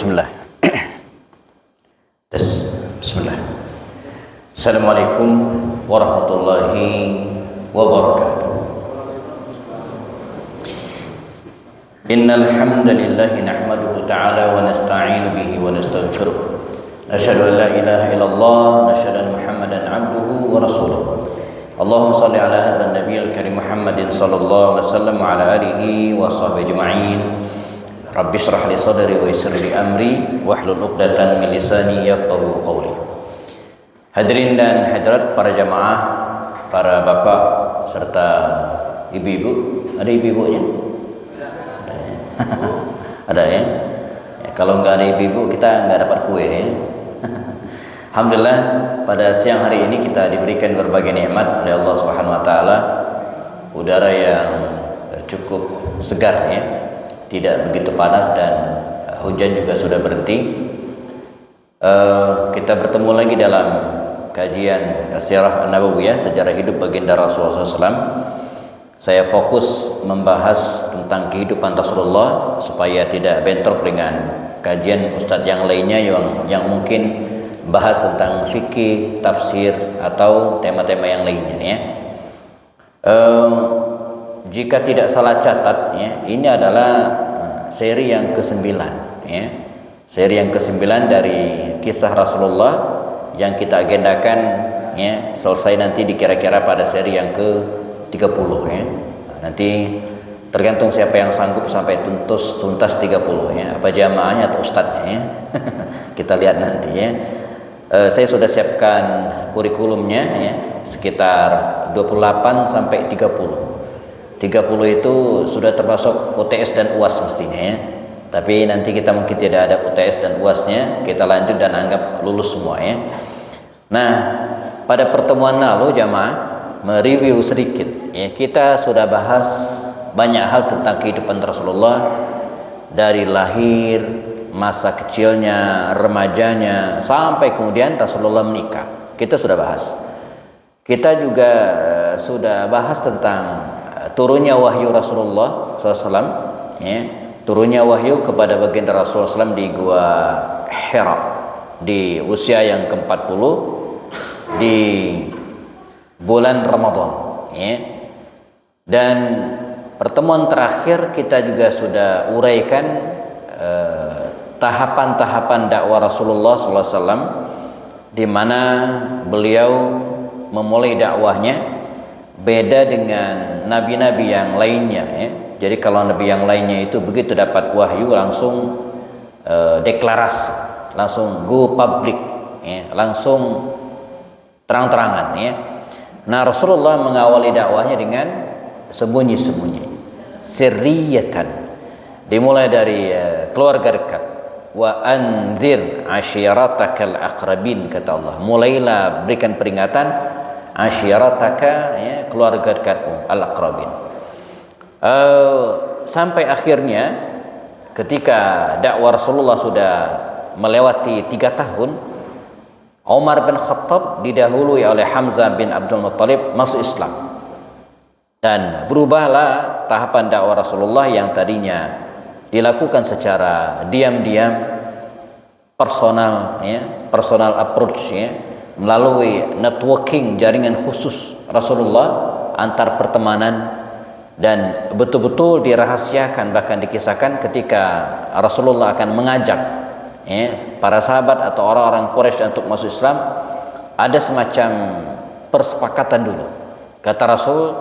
Bismillah. Bismillah. Assalamualaikum warahmatullahi wabarakatuh. Innal hamdalillah nahmaduhu ta'ala wa nasta'inu bihi wa nastaghfiruh. Nashhadu an la ilaha illallah, nashhadu anna Muhammadan 'abduhu wa rasuluh. Allahumma shalli ala hadzal nabiyil karim Muhammadin sallallahu alaihi wasallam wa ala alihi wa sahbihi ajma'in. Rabbi shrah li sadri wa yassir li amri wahlul 'uqdatam min lisani yafqahu qawli. Hadirin dan hadirat para jamaah, para bapak serta ibu-ibu. Ada ibu-ibunya? Ada ya? Kalau nggak ada ibu-ibu kita nggak dapat kue ya. Alhamdulillah pada siang hari ini kita diberikan berbagai nikmat oleh Allah Subhanahu wa taala. Udara yang cukup segar ya. Tidak begitu panas dan hujan juga sudah berhenti. Kita bertemu lagi dalam kajian Sirah An-Nabawiyah, sejarah hidup baginda Rasulullah SAW. Saya fokus membahas tentang kehidupan Rasulullah supaya tidak bentrok dengan kajian ustadz yang lainnya yang mungkin bahas tentang fikih, tafsir atau tema-tema yang lainnya ya. Jika tidak salah catat ya, ini adalah seri yang ke-9 ya. Seri yang ke-9 dari kisah Rasulullah yang kita agendakan ya, selesai nanti dikira-kira pada seri yang ke-30 ya. Nanti tergantung siapa yang sanggup sampai tuntas 30 ya, apa jamaahnya atau ustadznya ya. Kita lihat nanti ya. Saya sudah siapkan kurikulumnya ya, sekitar 28 sampai 30. 30 itu sudah termasuk UTS dan UAS mestinya ya. Tapi nanti kita mungkin tidak ada UTS dan UASnya, kita lanjut dan anggap lulus semua ya. Nah, pada pertemuan lalu jamaah mereview sedikit ya. Kita sudah bahas banyak hal tentang kehidupan Rasulullah dari lahir, masa kecilnya, remajanya, sampai kemudian Rasulullah menikah. Kita sudah bahas. Kita juga sudah bahas tentang turunnya wahyu Rasulullah SAW ya. Turunnya wahyu kepada baginda Rasulullah SAW di Gua Hira di usia yang ke-40 di bulan Ramadan ya. Dan pertemuan terakhir kita juga sudah uraikan tahapan-tahapan dakwah Rasulullah SAW, di mana beliau memulai dakwahnya beda dengan nabi-nabi yang lainnya ya. Jadi kalau nabi yang lainnya itu begitu dapat wahyu langsung deklarasi, langsung go public ya, langsung terang-terangan ya. Nah, Rasulullah mengawali dakwahnya dengan sembunyi-sembunyi, sirriyatan. Dimulai dari keluarga dekat. Wa anzir ashiratakal aqrabin, kata Allah. Mulailah berikan peringatan ashirataka ya, keluarga dekatmu, al-aqrabin. Sampai akhirnya ketika dakwah Rasulullah sudah melewati 3 tahun, Umar bin Khattab didahului oleh Hamzah bin Abdul Muttalib masuk Islam. Dan berubahlah tahapan dakwah Rasulullah yang tadinya dilakukan secara diam-diam, personal ya, personal approach ya, melalui networking, jaringan khusus Rasulullah antar pertemanan, dan betul-betul dirahasiakan, bahkan dikisahkan ketika Rasulullah akan mengajak ya, para sahabat atau orang-orang Quraisy untuk masuk Islam, ada semacam persepakatan dulu. Kata Rasul,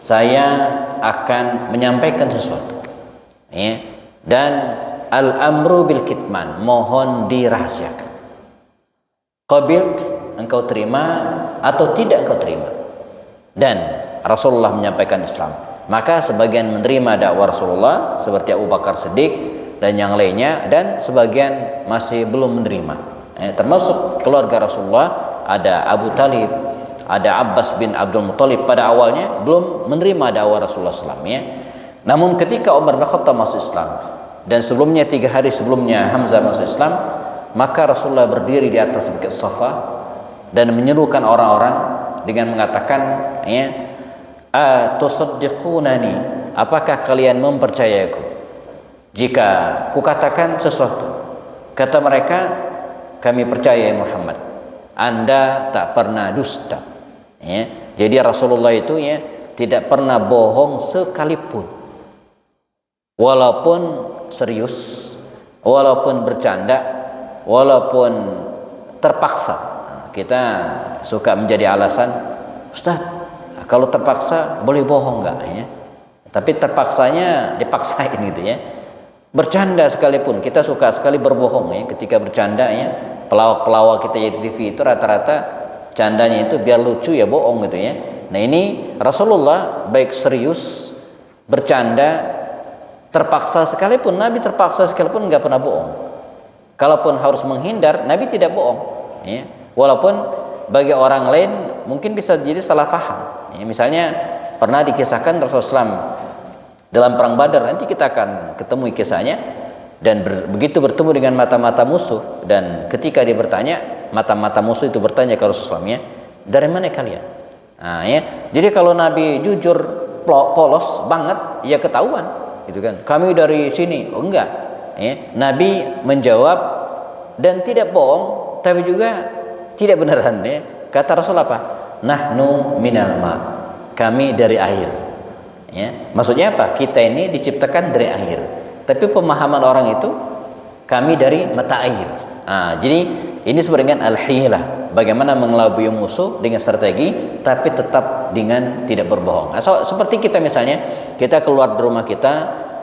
saya akan menyampaikan sesuatu ya, dan al-amru bil kitman, mohon dirahasiakan. Qabilt, engkau terima atau tidak engkau terima. Dan Rasulullah menyampaikan Islam. Maka sebagian menerima dakwah Rasulullah seperti Abu Bakar Siddiq dan yang lainnya, dan sebagian masih belum menerima. Termasuk keluarga Rasulullah, ada Abu Talib, ada Abbas bin Abdul Muttalib, pada awalnya belum menerima dakwah Rasulullah SAW ya. Namun ketika Umar bin Khattab masuk Islam, dan sebelumnya 3 hari sebelumnya Hamzah masuk Islam, maka Rasulullah berdiri di atas bukit Safa dan menyerukan orang-orang dengan mengatakan ya, tusaddiqunani, apakah kalian mempercayaiku jika kukatakan sesuatu Kata mereka, kami percaya ya Muhammad, Anda tak pernah dusta. Ya. Jadi Rasulullah itu ya tidak pernah bohong sekalipun. Walaupun serius, walaupun bercanda, walaupun terpaksa. Kita suka menjadi alasan, Ustaz, kalau terpaksa boleh bohong enggak ya? Tapi terpaksanya dipaksain gitu ya. Bercanda sekalipun, kita suka sekali berbohong ya ketika bercanda ya. Pelawak-pelawak kita di TV itu rata-rata candanya itu biar lucu ya bohong gitu ya. Nah ini Rasulullah baik serius, bercanda, terpaksa sekalipun, Nabi terpaksa sekalipun nggak pernah bohong. Kalaupun harus menghindar, Nabi tidak bohong ya. Walaupun bagi orang lain mungkin bisa jadi salah paham ya. Misalnya pernah dikisahkan Rasulullah SAW dalam perang Badar, nanti kita akan ketemu kisahnya, dan begitu bertemu dengan mata-mata musuh, dan ketika dia bertanya, mata-mata musuh itu bertanya ke Rasulullah SAW, dari mana kalian? Nah, ya. Jadi kalau Nabi jujur polos banget ya ketahuan gitu kan, kami dari sini. Oh enggak ya. Nabi menjawab dan tidak bohong tapi juga tidak beneran ya. Kata Rasul apa? Nahnu minal ma, kami dari air ya. Maksudnya apa? Kita ini diciptakan dari air, tapi pemahaman orang itu kami dari mata air. Nah, jadi ini disebut dengan al-hilah, bagaimana mengelabui musuh dengan strategi tapi tetap dengan tidak berbohong. Nah, seperti kita misalnya, kita keluar dari rumah kita,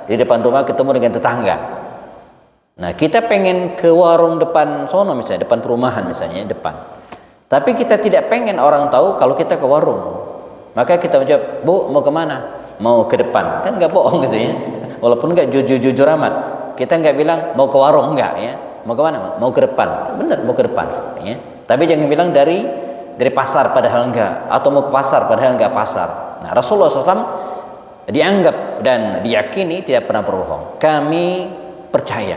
di depan rumah ketemu dengan tetangga. Nah, kita pengen ke warung depan sono misalnya, depan perumahan misalnya, depan. Tapi kita tidak pengen orang tahu kalau kita ke warung. Maka kita menjawab, Bu, mau kemana? Mau ke depan. Kan nggak bohong gitu ya. Walaupun nggak jujur-jujur amat. Kita nggak bilang mau ke warung, nggak ya. Mau ke mana? Mau ke depan. Benar, mau ke depan ya. Tapi jangan bilang dari pasar padahal enggak, atau mau ke pasar padahal enggak pasar. Nah, Rasulullah SAW dianggap dan diyakini tidak pernah berbohong. Kami percaya,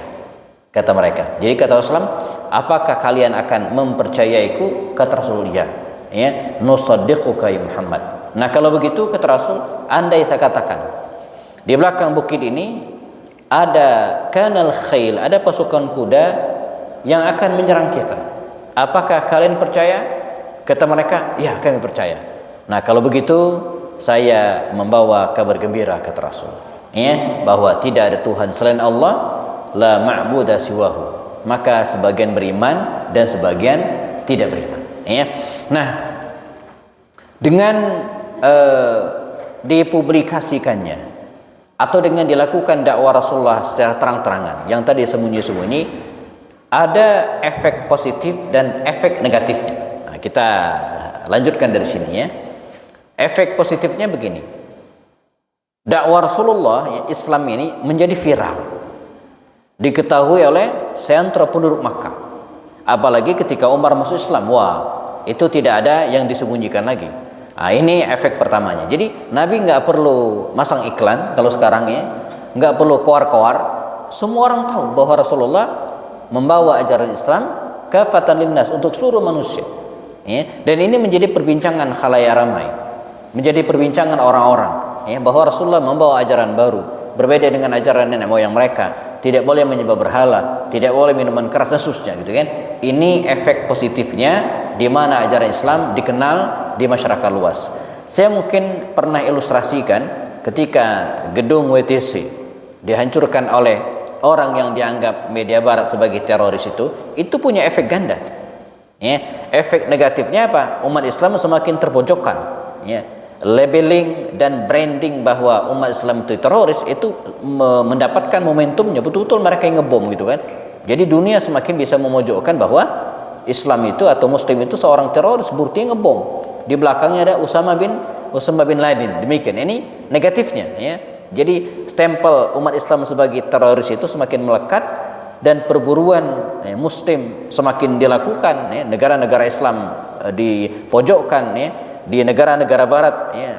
kata mereka. Jadi kata Rasulullah, apakah kalian akan mempercayaiku? Kata Rasulullah, ya, nusaddiquka ya Muhammad. Nah, kalau begitu kata Rasul, andai saya katakan di belakang bukit ini ada kanal khail, ada pasukan kuda yang akan menyerang kita, apakah kalian percaya? Kata mereka, ya kami percaya. Nah, kalau begitu saya membawa kabar gembira, kata Rasul, ya, bahwa tidak ada Tuhan selain Allah, la ma'buda siwahu, maka sebagian beriman dan sebagian tidak beriman ya. Nah, dengan dipublikasikannya atau dengan dilakukan dakwah Rasulullah secara terang-terangan yang tadi sembunyi-sembunyi, ada efek positif dan efek negatifnya. Nah, kita lanjutkan dari sini ya. Efek positifnya begini, dakwah Rasulullah ya, Islam ini menjadi viral, diketahui oleh sentra penduduk Makkah. Apalagi ketika Umar masuk Islam, wah, itu tidak ada yang disembunyikan lagi. Nah, ini efek pertamanya. Jadi Nabi nggak perlu masang iklan kalau sekarang ya, nggak perlu koar-koar. Semua orang tahu bahwa Rasulullah membawa ajaran Islam kafatan linnas, untuk seluruh manusia. Ya. Dan ini menjadi perbincangan khalayak ramai, menjadi perbincangan orang-orang. Ya, bahwa Rasulullah membawa ajaran baru, berbeda dengan ajaran nenek moyang mereka. Tidak boleh menyembah berhala, tidak boleh minuman keras dan seterusnya, gitu kan? Ini efek positifnya, di mana ajaran Islam dikenal di masyarakat luas. Saya mungkin pernah ilustrasikan ketika gedung WTC dihancurkan oleh orang yang dianggap media barat sebagai teroris, itu punya efek ganda. Ya, efek negatifnya apa? Umat Islam semakin terpojokkan. Ya. Labeling dan branding bahwa umat Islam itu teroris itu mendapatkan momentumnya, betul-betul mereka yang ngebom gitu kan. Jadi dunia semakin bisa memojokkan bahwa Islam itu atau Muslim itu seorang teroris, buktinya ngebom. Di belakangnya ada Usama bin Laden. Demikian, ini negatifnya ya. Jadi stempel umat Islam sebagai teroris itu semakin melekat, dan perburuan Muslim semakin dilakukan ya. Negara-negara Islam dipojokkan ya. Di negara-negara barat ya,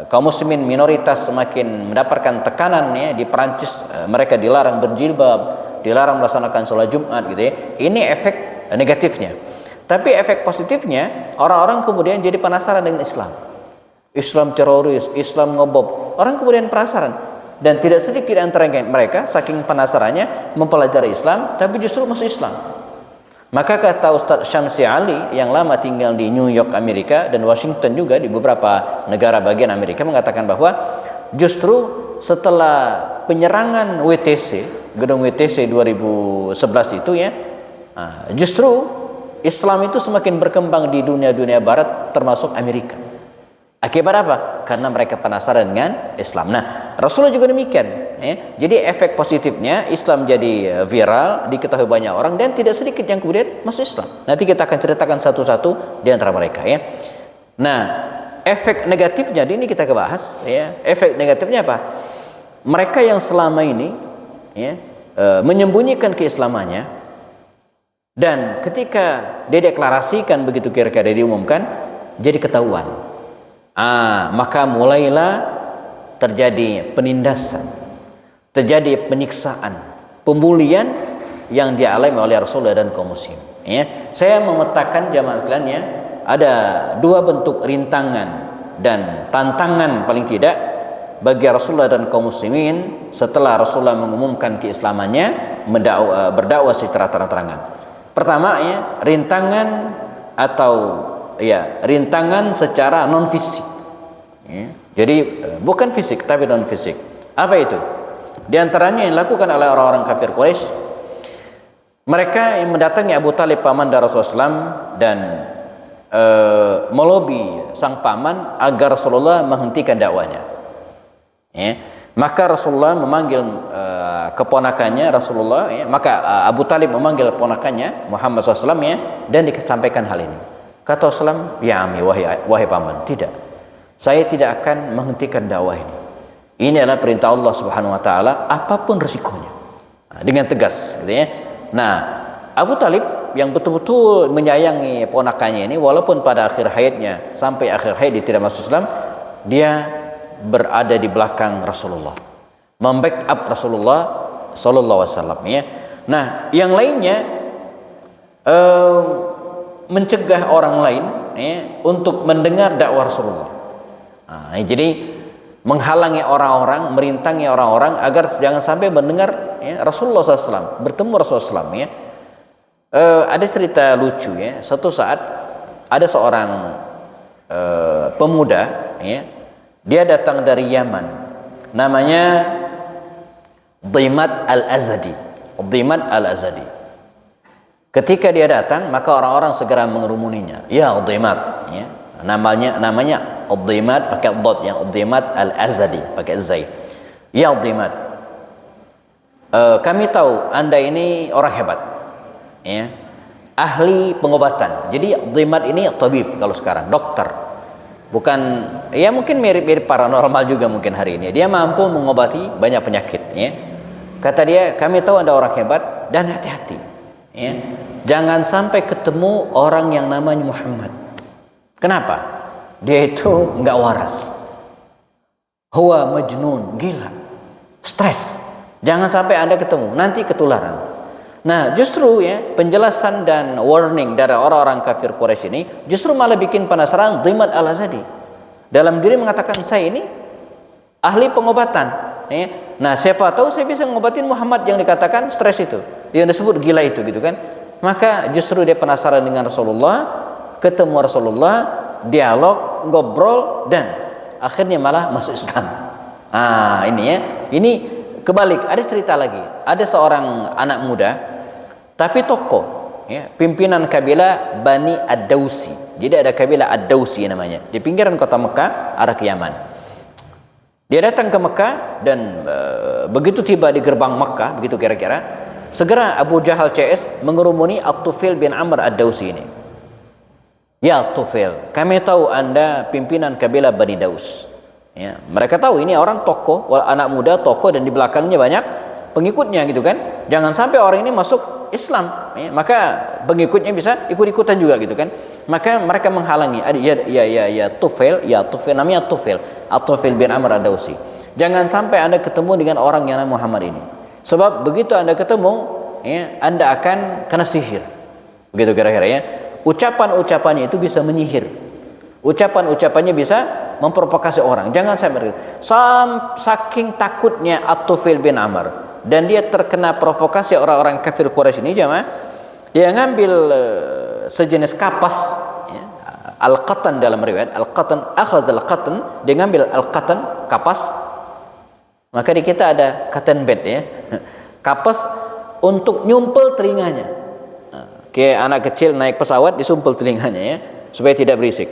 kaum muslimin minoritas semakin mendapatkan tekanan ya. Di Perancis mereka dilarang berjilbab, dilarang melaksanakan sholat Jumat gitu ya. Ini efek negatifnya. Tapi efek positifnya, orang-orang kemudian jadi penasaran dengan Islam. Islam teroris, Islam ngebom. Orang kemudian penasaran, Dan tidak sedikit antara mereka saking penasarannya mempelajari Islam, tapi justru masuk Islam. Maka kata Ustadz Syamsi Ali yang lama tinggal di New York Amerika dan Washington juga di beberapa negara bagian Amerika, mengatakan bahwa justru setelah penyerangan WTC, gedung WTC 2011 itu ya, justru Islam itu semakin berkembang di dunia barat termasuk Amerika. Akibat apa? Karena mereka penasaran dengan Islam. Nah, Rasulullah juga demikian. Jadi efek positifnya Islam jadi viral, diketahui banyak orang, dan tidak sedikit yang kemudian masuk Islam. Nanti kita akan ceritakan satu-satu di antara mereka ya. Nah, efek negatifnya ini kita bahas ya. Efek negatifnya apa? Mereka yang selama ini ya, menyembunyikan keislamannya, dan ketika dideklarasikan begitu kira-kira diumumkan, jadi ketahuan. Maka mulailah terjadi penindasan, terjadi penyiksaan, pembulian yang dialami oleh Rasulullah dan kaum muslim. Ya, saya memetakan jamaah sekalian ya, ada dua bentuk rintangan dan tantangan paling tidak bagi Rasulullah dan kaum muslimin setelah Rasulullah mengumumkan keislamannya, berdakwah secara terang-terangan. Pertama ya, rintangan atau ya, rintangan secara non fisik. Ya. Jadi bukan fisik tapi non fisik. Apa itu? Di antaranya yang dilakukan oleh orang-orang kafir Quraisy, mereka yang mendatangi Abu Talib paman dari Rasulullah SAW dan melobi sang paman agar Rasulullah menghentikan dakwanya. Ya. Maka Rasulullah memanggil keponakannya Rasulullah ya. Maka Abu Talib memanggil keponakannya Muhammad SAW ya, dan disampaikan hal ini. Kata Rasulullah, ya ami, wahai paman, tidak, saya tidak akan menghentikan dakwah ini. Ini adalah perintah Allah Subhanahu wa taala, apapun resikonya. Dengan tegas gitu ya. Nah, Abu Talib yang betul-betul menyayangi ponakannya ini, walaupun pada akhir hayatnya sampai akhir hayat dia tidak masuk Islam, dia berada di belakang Rasulullah, membackup Rasulullah sallallahu alaihi wasallam ya. Nah, yang lainnya mencegah orang lain ya, untuk mendengar dakwah Rasulullah. Jadi menghalangi orang-orang, merintangi orang-orang agar jangan sampai mendengar ya, Rasulullah SAW, bertemu Rasulullah SAW ya. Ada cerita lucu ya. Suatu saat ada seorang pemuda ya, dia datang dari Yaman, namanya Dhimat al-Azadi. Dhimat al-Azadi. Ketika dia datang, maka orang-orang segera mengerumuninya. Ya Dhimat ya. Namanya Dhimat pakai dot, yang Dhimat al-Azadi pakai zai. Ya Dhimat, kami tahu Anda ini orang hebat ya, ahli pengobatan. Jadi Dhimat ini tabib kalau sekarang, dokter. Bukan ya, mungkin mirip-mirip paranormal juga mungkin hari ini. Dia mampu mengobati banyak penyakit ya. Kata dia, kami tahu Anda orang hebat, dan hati-hati ya, jangan sampai ketemu orang yang namanya Muhammad. Kenapa? Dia itu enggak waras. Huwa majnun, gila, stres. Jangan sampai Anda ketemu, nanti ketularan. Nah, justru ya, penjelasan dan warning dari orang-orang kafir Quraisy ini justru malah bikin penasaran Dhimat al-Azadi. Dalam diri mengatakan, saya ini ahli pengobatan ya. Nah, siapa tahu saya bisa ngobatin Muhammad yang dikatakan stres itu, yang disebut gila itu gitu kan. Maka justru dia penasaran dengan Rasulullah, ketemu Rasulullah, dialog, ngobrol, dan akhirnya malah masuk Islam. Ini ya, ini kebalik. Ada cerita lagi, ada seorang anak muda tapi tokoh ya, pimpinan kabilah Bani Ad-Dausi. Jadi ada kabilah Ad-Dausi namanya, di pinggiran kota Mekah arah ke Yaman. Dia datang ke Mekah dan begitu tiba di gerbang Mekah, begitu kira-kira, segera Abu Jahal CS mengerumuni At-Tufail bin Amr Ad-Dausi ini. Ya Tufail, kami tahu Anda pimpinan kabilah Bani Daus ya. Mereka tahu ini orang tokoh, anak muda tokoh, dan di belakangnya banyak pengikutnya gitu kan. Jangan sampai orang ini masuk Islam ya, maka pengikutnya bisa ikut-ikutan juga gitu kan. Maka mereka menghalangi. Ya Tufail, namanya Tufail, At-Tufail bin Amr Ad-Dausi. Jangan sampai Anda ketemu dengan orang yang namanya Muhammad ini. Sebab begitu Anda ketemu ya, Anda akan kena sihir. Begitu kira-kira ya. Ucapan-ucapannya itu bisa menyihir. Ucapan-ucapannya bisa memprovokasi orang. Jangan sampai saking takutnya At-Tufail bin Amr dan dia terkena provokasi orang-orang kafir Quraisy ini jemaah, dia ngambil sejenis kapas ya, al-qatan dalam riwayat, al-qatan, akhadz al-qatan, dia ngambil al-qatan, kapas. Maka di kita ada cotton bed ya. Kapas untuk nyumpel telinganya. Kayak anak kecil naik pesawat disumpel telinganya ya, supaya tidak berisik.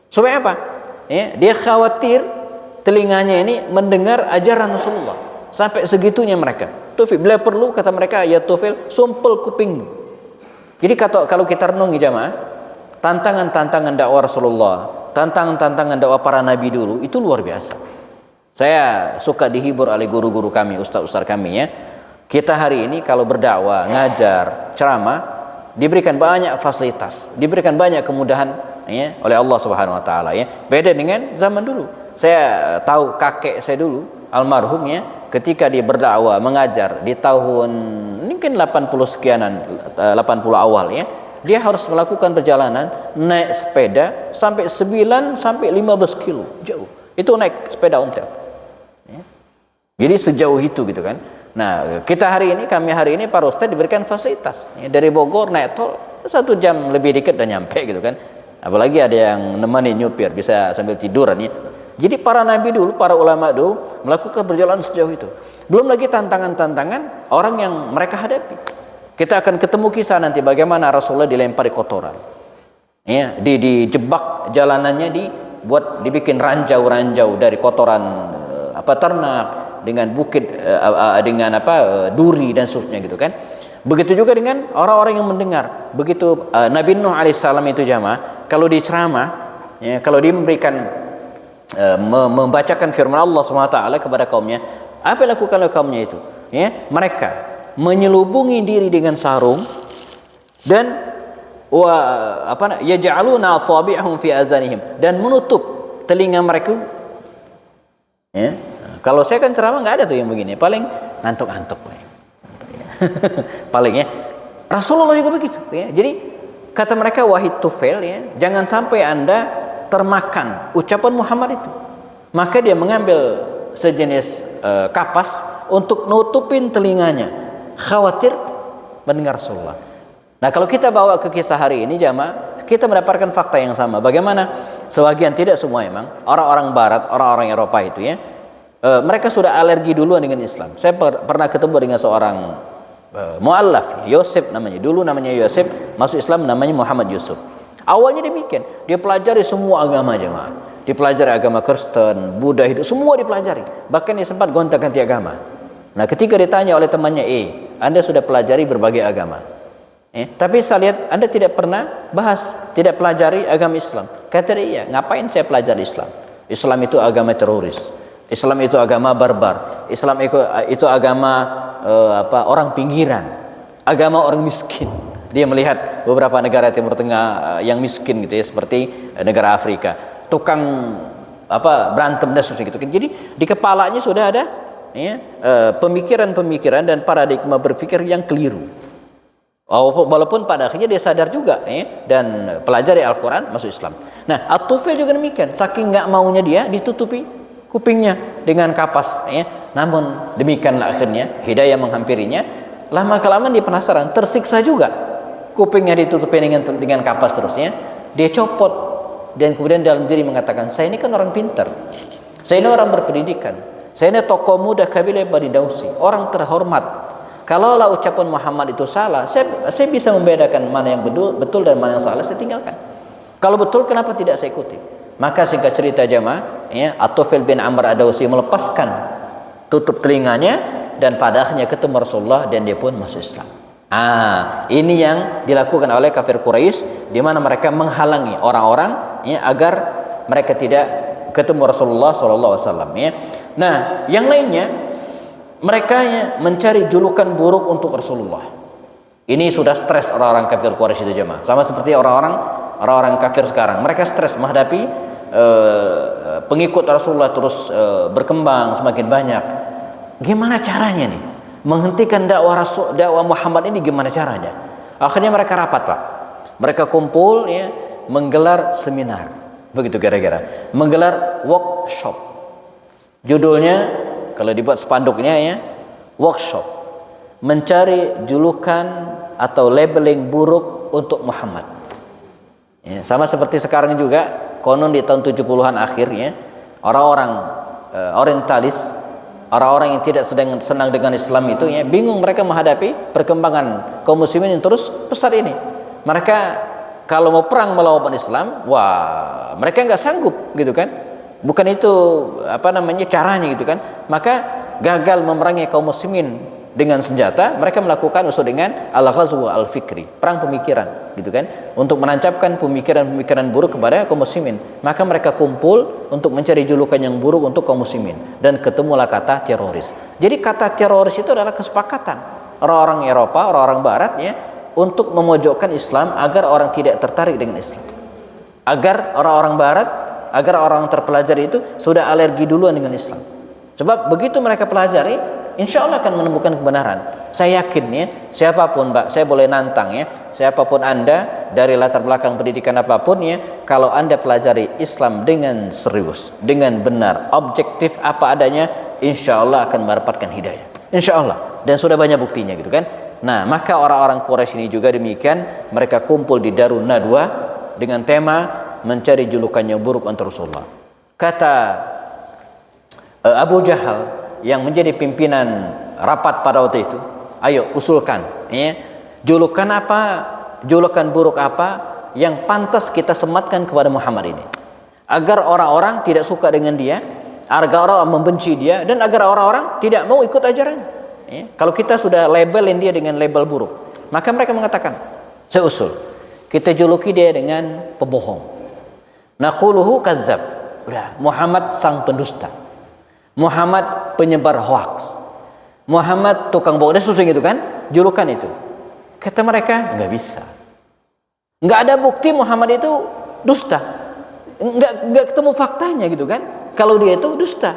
Supaya apa? Ya, dia khawatir telinganya ini mendengar ajaran Rasulullah. Sampai segitunya mereka. Tufail, bila perlu kata mereka, ya Tufail, sumpel kupingmu. Jadi kalau kita renungi jamaah, tantangan-tantangan dakwah Rasulullah, tantangan-tantangan dakwah para nabi dulu itu luar biasa. Saya suka dihibur oleh guru-guru kami, ustaz-ustaz kami ya. Kita hari ini kalau berdakwah, ngajar, ceramah, diberikan banyak fasilitas, diberikan banyak kemudahan ya oleh Allah Subhanahu wa taala ya. Beda dengan zaman dulu. Saya tahu kakek saya dulu almarhum ya, ketika dia berdakwah mengajar di tahun mungkin 80 sekianan, 80 awal ya, dia harus melakukan perjalanan naik sepeda sampai 9 sampai 15 kilo jauh. Itu naik sepeda ontel. Ya. Jadi sejauh itu gitu kan. Nah, kami hari ini para ustaz diberikan fasilitas ya, dari Bogor naik tol 1 jam lebih dikit dan nyampe gitu kan. Apalagi ada yang nemani nyupir bisa sambil tiduran ya. Jadi para nabi dulu, para ulama dulu melakukan perjalanan sejauh itu. Belum lagi tantangan-tantangan orang yang mereka hadapi. Kita akan ketemu kisah nanti bagaimana Rasulullah dilempari kotoran. Ya, dijebak jalanannya, dibikin ranjau-ranjau dari kotoran ternak, dengan bukit duri dan seterusnya gitu kan. Begitu juga dengan orang-orang yang mendengar. Begitu Nabi Nuh alaihissalam itu jamaah, kalau diceramah ya, kalau dia memberikan membacakan firman Allah SWT kepada kaumnya, apa yang dilakukan oleh kaumnya itu ya, mereka menyelubungi diri dengan sarung dan yaj'aluna asabi'ahum fi adhanihim, dan menutup telinga mereka ya. Kalau saya kan ceramah nggak ada tuh yang begini, paling ngantuk-ngantuk paling ya. Rasulullah juga begitu ya. Jadi kata mereka, wahai Tufail ya, jangan sampai Anda termakan ucapan Muhammad itu. Maka dia mengambil sejenis kapas untuk nutupin telinganya, khawatir mendengar Rasulullah. Nah, kalau kita bawa ke kisah hari ini jamaah, kita mendapatkan fakta yang sama. Bagaimana sebagian, tidak semua emang, orang-orang barat, orang-orang Eropa itu ya, mereka sudah alergi duluan dengan Islam. Saya pernah ketemu dengan seorang mu'allaf, Yosef namanya. Dulu namanya Yosef, masuk Islam namanya Muhammad Yusuf. Awalnya demikian, dia pelajari semua agama jemaah. Dipelajari agama Kristen, Buddha, Hindu, semua dipelajari. Bahkan dia sempat gonta-ganti agama. Nah, ketika ditanya oleh temannya, Anda sudah pelajari berbagai agama. Tapi saya lihat Anda tidak pernah bahas, tidak pelajari agama Islam. Kata dia, iya, ngapain saya pelajari Islam? Islam itu agama teroris. Islam itu agama barbar. Islam itu agama orang pinggiran, agama orang miskin. Dia melihat beberapa negara Timur Tengah yang miskin gitu ya, seperti negara Afrika, tukang berantem dan sebagainya gitu. Jadi di kepalanya sudah ada ya, pemikiran-pemikiran dan paradigma berpikir yang keliru. Walaupun pada akhirnya dia sadar juga ya, dan pelajari Al-Quran, masuk Islam. Nah, At-Tufail juga demikian, saking nggak maunya dia ditutupi kupingnya dengan kapas ya. Namun demikianlah akhirnya hidayah menghampirinya. Lama kelamaan dia penasaran, tersiksa juga, kupingnya ditutupi dengan kapas terusnya. Dia copot dan kemudian dalam diri mengatakan, saya ini kan orang pintar, saya ini orang berpendidikan, saya ini tokoh muda kabilah Bani Dausi, orang terhormat. Kalaulah ucapan Muhammad itu salah, saya bisa membedakan mana yang betul dan mana yang salah, saya tinggalkan. Kalau betul, kenapa tidak saya ikuti? Maka singkat cerita jemaah ya, At-Tufail bin Amr Ad-Dausi melepaskan tutup telinganya dan pada akhirnya ketemu Rasulullah dan dia pun masuk Islam. Ini yang dilakukan oleh kafir Quraisy, di mana mereka menghalangi orang-orang ya, agar mereka tidak ketemu Rasulullah SAW ya. Nah, yang lainnya mereka ya, mencari julukan buruk untuk Rasulullah. Ini sudah stres orang-orang kafir Quraisy itu jemaah. Sama seperti orang-orang kafir sekarang. Mereka stres menghadapi pengikut Rasulullah terus berkembang semakin banyak. Gimana caranya nih menghentikan dakwah Muhammad ini, gimana caranya? Akhirnya mereka rapat, Pak. Mereka kumpul ya, menggelar seminar. Begitu kira-kira. Menggelar workshop. Judulnya kalau dibuat spanduknya ya, workshop. Mencari julukan atau labeling buruk untuk Muhammad. Ya, sama seperti sekarang juga, konon di tahun 70-an akhir ya, orang-orang orientalis, orang-orang yang tidak sedang senang dengan Islam itu ya, bingung mereka menghadapi perkembangan kaum muslimin yang terus pesat ini. Mereka kalau mau perang melawan Islam, wah, mereka nggak sanggup gitu kan. Bukan itu caranya gitu kan. Maka gagal memerangi kaum muslimin dengan senjata, mereka melakukan usul dengan al-ghazwa al-fikri, perang pemikiran gitu kan, untuk menancapkan pemikiran-pemikiran buruk kepada kaum muslimin. Maka mereka kumpul untuk mencari julukan yang buruk untuk kaum muslimin, dan ketemulah kata teroris. Jadi kata teroris itu adalah kesepakatan orang-orang Eropa, orang-orang Barat ya, untuk memojokkan Islam agar orang tidak tertarik dengan Islam, agar orang-orang Barat, agar orang terpelajar itu sudah alergi duluan dengan Islam. Sebab begitu mereka pelajari, insya Allah akan menemukan kebenaran. Saya yakin ya, siapapun Mbak, saya boleh nantang ya, siapapun Anda dari latar belakang pendidikan apapun ya, kalau Anda pelajari Islam dengan serius, dengan benar, objektif apa adanya, insya Allah akan mendapatkan hidayah, insya Allah. Dan sudah banyak buktinya gitu kan. Nah, maka orang-orang Quraisy ini juga demikian, mereka kumpul di Darun Nadwa dengan tema mencari julukan yang buruk untuk Rasulullah. Kata Abu Jahal yang menjadi pimpinan rapat pada waktu itu, ayo usulkan ya, julukan apa, julukan buruk apa yang pantas kita sematkan kepada Muhammad ini, agar orang-orang tidak suka dengan dia, agar orang membenci dia, dan agar orang-orang tidak mau ikut ajarannya ya. Kalau kita sudah labelin dia dengan label buruk, maka mereka mengatakan, saya usul kita juluki dia dengan pembohong, naquluhu kadzab, udah, Muhammad sang pendusta, Muhammad penyebar hoax, Muhammad tukang bohong, dan seterusnya gitu kan, julukan itu. Kata mereka, nggak bisa, nggak ada bukti Muhammad itu dusta, nggak ketemu faktanya gitu kan. Kalau dia itu dusta,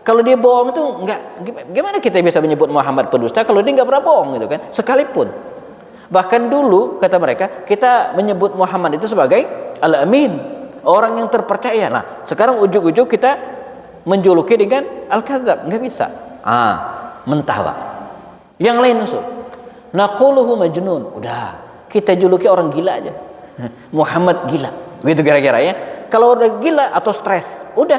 kalau dia bohong itu nggak, gimana kita bisa menyebut Muhammad pendusta kalau dia nggak pernah bohong gitu kan, sekalipun. Bahkan dulu kata mereka, kita menyebut Muhammad itu sebagai al-amin, orang yang terpercaya. Nah, sekarang ujuk-ujuk kita menjuluki dengan al-kadzab, nggak bisa. Mentah Pak. Yang lain usul, naquluhu majnun, udah, kita juluki orang gila aja. Muhammad gila, begitu kira-kira ya. Kalau udah gila atau stres, udah,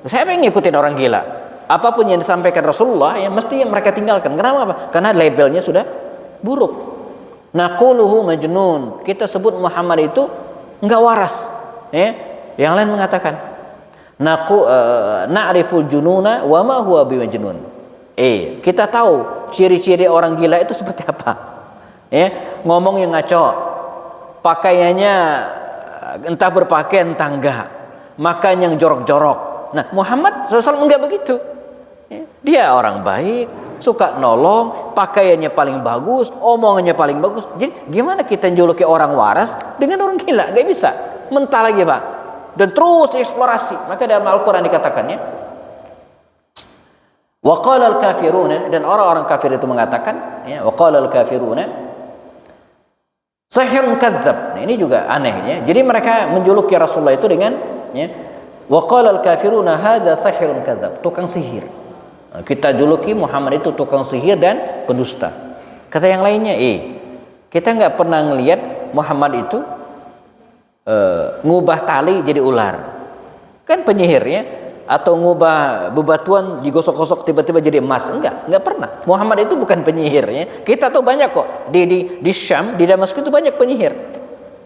saya pengen ngikutin orang gila. Apapun yang disampaikan Rasulullah ya mesti mereka tinggalkan. Kenapa? Apa? Karena labelnya sudah buruk. Naquluhu majnun, kita sebut Muhammad itu nggak waras ya. Yang lain mengatakan na'riful jununa wa ma huwa bimajnun. Kita tahu ciri-ciri orang gila itu seperti apa. Ya, ngomong yang ngaco, pakaiannya entah berpakaian entah enggak, makan yang jorok-jorok. Nah, Muhammad SAW enggak begitu. Dia orang baik, suka nolong, pakaiannya paling bagus, omongannya paling bagus. Jadi gimana kita juluki orang waras dengan orang gila? Enggak bisa. Mentah lagi Pak. Dan terus eksplorasi. Maka dalam Al-Quran dikatakannya, wa qala al-kafiruna, dan orang-orang kafir itu mengatakan ya, wa qala al-kafiruna sahirun kadzab. Nah, ini juga anehnya. Jadi mereka menjuluki Rasulullah itu dengan ya, wa qala al-kafiruna hadza sahirun kadzab, tukang sihir. Nah, kita juluki Muhammad itu tukang sihir dan pendusta. Kata yang lainnya, kita nggak pernah ngelihat Muhammad itu ngubah tali jadi ular, kan penyihir ya, atau ngubah bebatuan digosok-gosok tiba-tiba jadi emas, enggak pernah. Muhammad itu bukan penyihir ya. Kita tahu banyak kok di Syam, di Damaskus itu banyak penyihir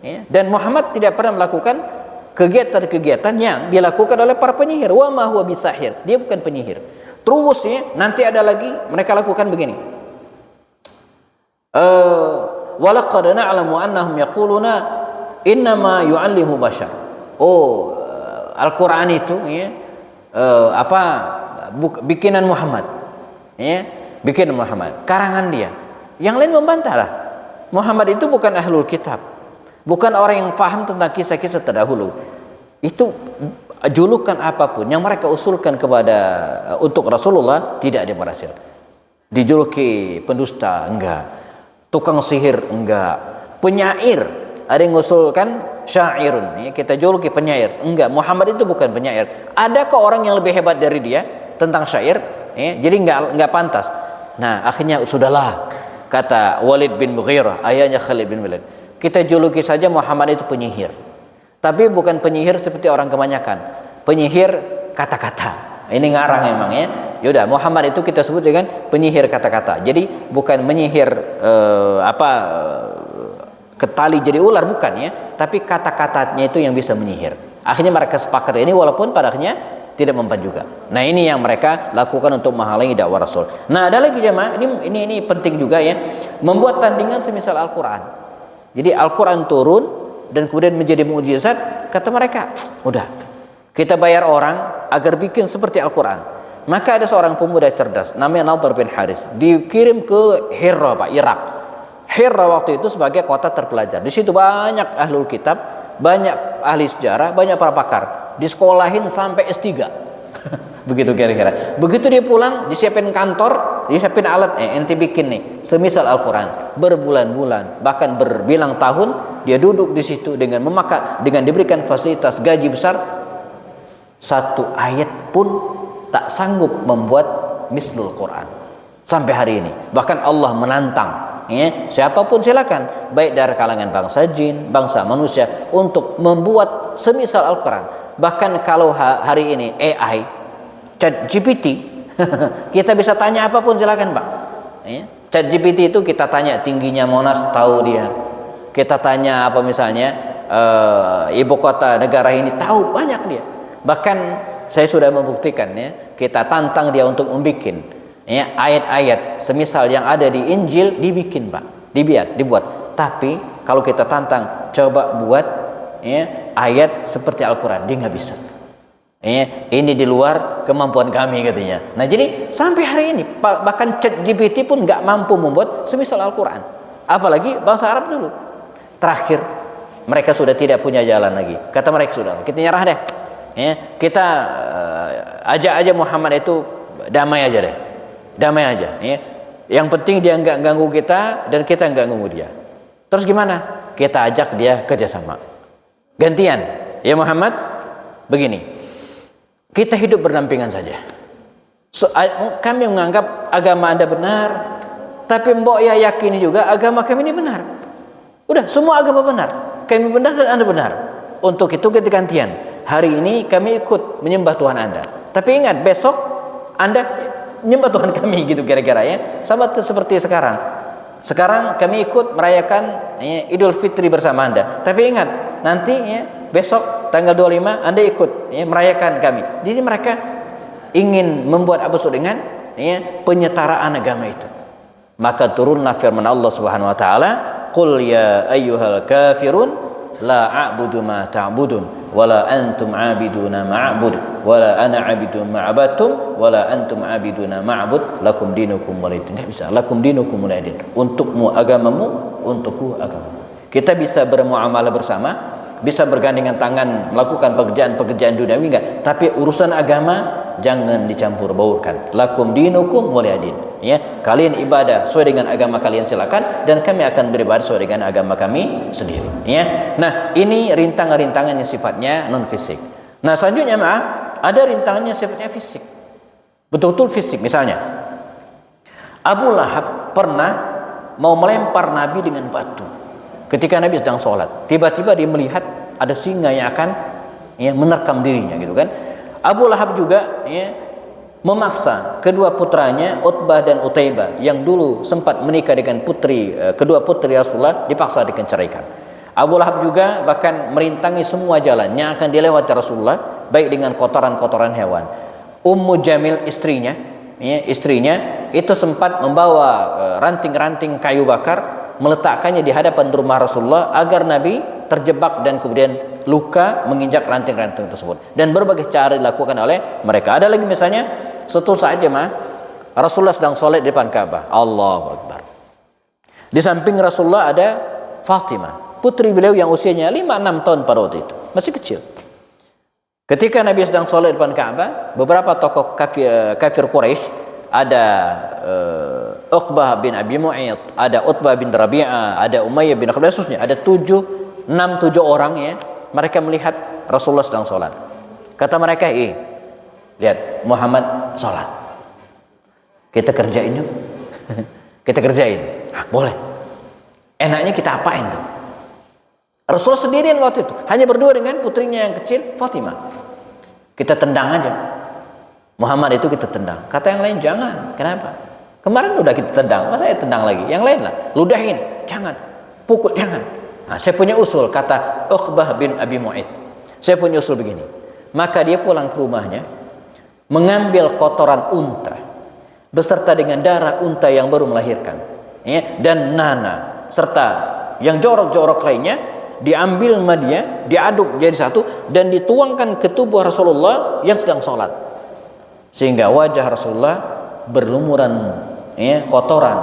ya. Dan Muhammad tidak pernah melakukan kegiatan-kegiatan yang dilakukan oleh para penyihir. Wa ma huwa bisahir, dia bukan penyihir. Terus ya, nanti ada lagi mereka lakukan begini, walaqad na'lamu annahum yaquluna innama yu'allimu bashar. Al-Quran itu ya, bikinan Muhammad ya, bikinan Muhammad, karangan dia. Yang lain membantah lah, Muhammad itu bukan ahlul kitab, bukan orang yang faham tentang kisah-kisah terdahulu. Itu julukan apapun yang mereka usulkan untuk Rasulullah tidak ada berhasil. Dijuluki pendusta enggak, tukang sihir enggak, penyair. Ada yang mengusulkan syairun, ya, kita juluki penyair. Enggak, Muhammad itu bukan penyair. Adakah orang yang lebih hebat dari dia tentang syair? Ya, jadi enggak pantas. Nah, akhirnya sudahlah, kata Walid bin Mughirah, ayahnya Khalid bin Walid, kita juluki saja Muhammad itu penyihir. Tapi bukan penyihir seperti orang kebanyakan. Penyihir kata-kata. Ini ngarang emang ya. Yaudah, Muhammad itu kita sebut dengan penyihir kata-kata. Jadi bukan menyihir ketali jadi ular, bukan ya. Tapi kata-katanya itu yang bisa menyihir. Akhirnya mereka sepakat ini, walaupun pada akhirnya tidak mempan juga. Nah, ini yang mereka lakukan untuk menghalangi dakwah Rasul. Nah, ada lagi jemaah, ini penting juga ya, membuat tandingan semisal Al-Qur'an. Jadi Al-Qur'an turun dan kemudian menjadi mukjizat, kata mereka, udah, kita bayar orang agar bikin seperti Al-Qur'an. Maka ada seorang pemuda cerdas namanya Nadhr bin Haris, dikirim ke Hira, Pak, Irak. Hira waktu itu sebagai kota terpelajar. Di situ banyak ahlul kitab, banyak ahli sejarah, banyak para pakar. Disekolahin sampai S3. Begitu kira-kira. Begitu dia pulang, disiapin kantor, disiapin alat, ente bikin nih semisal Al-Qur'an. Berbulan-bulan, bahkan berbilang tahun dia duduk di situ dengan diberikan fasilitas gaji besar. Satu ayat pun tak sanggup membuat mislul Quran sampai hari ini. Bahkan Allah menantang, ya, siapapun silakan, baik dari kalangan bangsa jin, bangsa manusia, untuk membuat semisal Al-Quran. Bahkan kalau hari ini AI, ChatGPT, kita bisa tanya apapun silakan, Pak. Ya, ChatGPT itu kita tanya tingginya Monas, tahu dia. Kita tanya apa misalnya ibu kota negara ini, tahu banyak dia. Bahkan saya sudah membuktikan ya, kita tantang dia untuk membuat ya, ayat-ayat semisal yang ada di Injil, dibikin, Pak, dibuat. Tapi kalau kita tantang, coba buat ya, ayat seperti Al-Quran, dia nggak bisa. Ya, ini di luar kemampuan kami katanya. Nah, jadi sampai hari ini bahkan ChatGPT pun nggak mampu membuat semisal Al-Quran. Apalagi bangsa Arab dulu. Terakhir mereka sudah tidak punya jalan lagi. Kata mereka, sudah, kita nyerah deh. Ya, kita ajak aja Muhammad itu damai aja deh, damai aja. Ya. Yang penting dia nggak ganggu kita dan kita nggak ganggu dia. Terus gimana? Kita ajak dia kerjasama. Gantian, ya Muhammad, begini, kita hidup berdampingan saja. Kami menganggap agama Anda benar, tapi mbok ya yakini juga agama kami ini benar. Udah, semua agama benar, kami benar dan Anda benar. Untuk itu kita gantian. Hari ini kami ikut menyembah Tuhan Anda, tapi ingat besok Anda menyembah Tuhan kami, gitu kira-kira ya. Sama seperti sekarang. Sekarang kami ikut merayakan ya, Idul Fitri bersama Anda, tapi ingat nanti ya, besok tanggal 25 Anda ikut ya, merayakan kami. Jadi mereka ingin membuat apa dengan ya, penyetaraan agama itu. Maka turunlah firman Allah Subhanahu wa taala, "Qul ya ayyuhal kafirun la a'budu ma ta'budun wala antum 'abiduna ma'bud wala ana 'abidun ma'abatum wala antum 'abiduna ma'bud lakum dinukum waliyadin." Enggak bisa, lakum dinukum waliyadin. Untukmu agamamu, untukku agamamu. Kita bisa bermuamalah bersama, bisa bergandengan tangan melakukan pekerjaan-pekerjaan duniawi, enggak, tapi urusan agama jangan dicampur baurkan. Lakum dinukum waliyadin. Ya, kalian ibadah sesuai dengan agama kalian silakan, dan kami akan beribadah sesuai dengan agama kami sendiri. Ya, nah ini rintangan-rintangan yang sifatnya non fisik. Nah selanjutnya ada rintangannya sifatnya fisik, betul-betul fisik. Misalnya Abu Lahab pernah mau melempar Nabi dengan batu ketika Nabi sedang sholat. Tiba-tiba dia melihat ada singa yang akan ya, menerkam dirinya, gitu kan. Abu Lahab juga ya, memaksa kedua putranya Utbah dan Utaibah yang dulu sempat menikah dengan kedua putri Rasulullah, dipaksa diceraikan. Abu Lahab juga bahkan merintangi semua jalan yang akan dilewati Rasulullah, baik dengan kotoran-kotoran hewan. Ummu Jamil istrinya itu sempat membawa ranting-ranting kayu bakar, meletakkannya di hadapan rumah Rasulullah agar Nabi terjebak dan kemudian luka menginjak ranting-ranting tersebut, dan berbagai cara dilakukan oleh mereka. Ada lagi misalnya, suatu saat Rasulullah sedang sholat di depan Ka'bah, Allahu Akbar. Di samping Rasulullah ada Fatimah, putri beliau yang usianya 5-6 tahun pada waktu itu, masih kecil. Ketika Nabi sedang sholat di depan Ka'bah, beberapa tokoh kafir Quraisy, ada Uqbah bin Abi Mu'ayth, ada Utbah bin Rabi'ah, ada Umayyah bin Khalaf, ada 7 6-7 orang ya, mereka melihat Rasulullah sedang sholat. Kata mereka, lihat Muhammad sholat, kita kerjain yuk. Kita kerjain. Boleh. Enaknya kita apain tuh? Rasulullah sendirian waktu itu, hanya berdua dengan putrinya yang kecil Fatimah. Kita tendang aja Muhammad itu, kita tendang. Kata yang lain, jangan. Kenapa? Kemarin udah kita tendang, masa saya tendang lagi? Yang lain lah, ludahin, jangan. Pukul, jangan. Nah, saya punya usul, kata Uqbah bin Abi Mu'aid. Saya punya usul begini. Maka dia pulang ke rumahnya, mengambil kotoran unta beserta dengan darah unta yang baru melahirkan, ya, dan nana serta yang jorok-jorok lainnya, diambil sama dia, diaduk jadi satu dan dituangkan ke tubuh Rasulullah yang sedang sholat, sehingga wajah Rasulullah berlumuran ya, kotoran,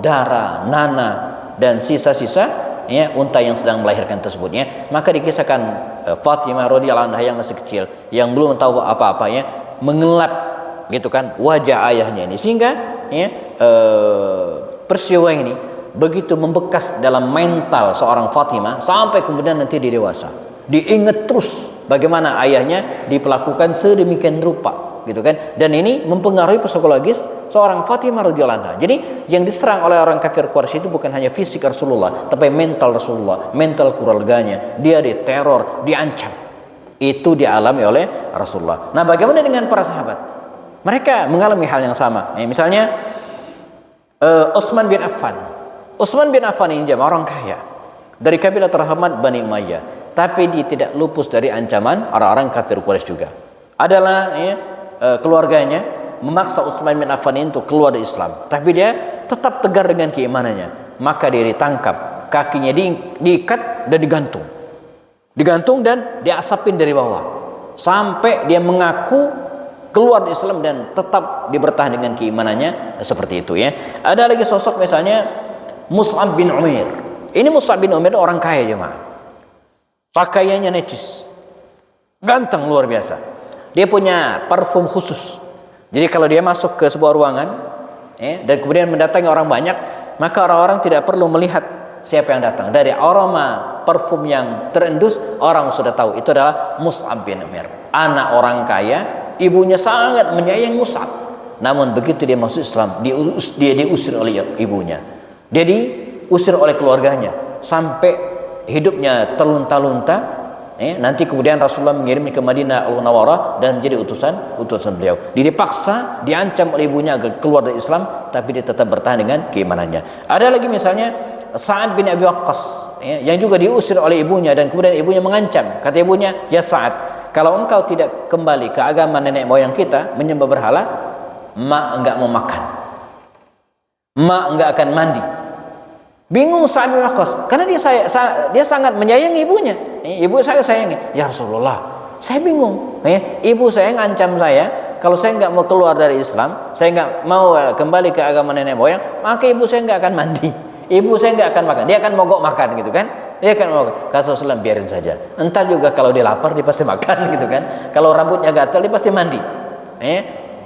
darah, nana dan sisa-sisa ya, unta yang sedang melahirkan tersebut ya. Maka dikisahkan Fatimah radhiyallahu anha yang masih kecil, yang belum tahu apa-apa ya, mengelap gitu kan wajah ayahnya ini, sehingga ya, peristiwa ini begitu membekas dalam mental seorang Fatimah sampai kemudian nanti dia dewasa. Diingat terus bagaimana ayahnya diperlakukan sedemikian rupa gitu kan, dan ini mempengaruhi psikologis seorang Fatimah radhiyallahu anha. Jadi yang diserang oleh orang kafir Quraisy itu bukan hanya fisik Rasulullah, tapi mental Rasulullah, mental keluarganya. Dia diteror, diancam. Itu dialami oleh Rasulullah. Nah, bagaimana dengan para sahabat? Mereka mengalami hal yang sama. Misalnya Utsman bin Affan. Utsman bin Affan ini jemaah orang kaya dari kabilah terhormat Bani Umayyah, tapi dia tidak lupus dari ancaman orang-orang kafir Quraisy juga. Adalah ya, keluarganya memaksa Utsman bin Affan itu keluar dari Islam, tapi dia tetap tegar dengan keimanannya. Maka dia ditangkap, kakinya diikat dan digantung dan diasapin dari bawah sampai dia mengaku keluar dari Islam dan tetap dia bertahan dengan keimanannya seperti itu ya. Ada lagi sosok misalnya Mus'ab bin Umair. Ini Mus'ab bin Umair orang kaya jemaah. Pakaiannya necis, ganteng luar biasa. Dia punya parfum khusus. Jadi kalau dia masuk ke sebuah ruangan dan kemudian mendatangi orang banyak, maka orang-orang tidak perlu melihat siapa yang datang. Dari aroma parfum yang terendus, orang sudah tahu itu adalah Mus'ab bin Umair, anak orang kaya. Ibunya sangat menyayangi Mus'ab. Namun begitu dia masuk Islam, dia diusir oleh ibunya. Dia diusir oleh keluarganya sampai hidupnya terlunta-lunta. Nanti kemudian Rasulullah mengirim ke Madinah Al-Munawwarah dan menjadi utusan beliau. Dia dipaksa, diancam oleh ibunya agar keluar dari Islam, tapi dia tetap bertahan dengan keimanannya. Ada lagi misalnya Sa'ad bin Abi Waqqas, yang juga diusir oleh ibunya dan kemudian ibunya mengancam. Kata ibunya, "Ya Sa'ad, kalau engkau tidak kembali ke agama nenek moyang kita menyembah berhala, mak enggak mau makan, mak enggak akan mandi." Bingung Sa'ad bin Waqqas, karena dia sangat menyayangi ibunya. Ibu saya sayangi. Ya Rasulullah, saya bingung. Ibu saya ngancam saya, kalau saya enggak mau keluar dari Islam, saya enggak mau kembali ke agama nenek moyang, maka ibu saya enggak akan mandi, ibu saya enggak akan makan, dia akan mogok makan gitu kan. Dia akan mogok. Kata Rasulullah, biarin saja. Entar juga kalau dia lapar dia pasti makan gitu kan. Kalau rambutnya gatal dia pasti mandi.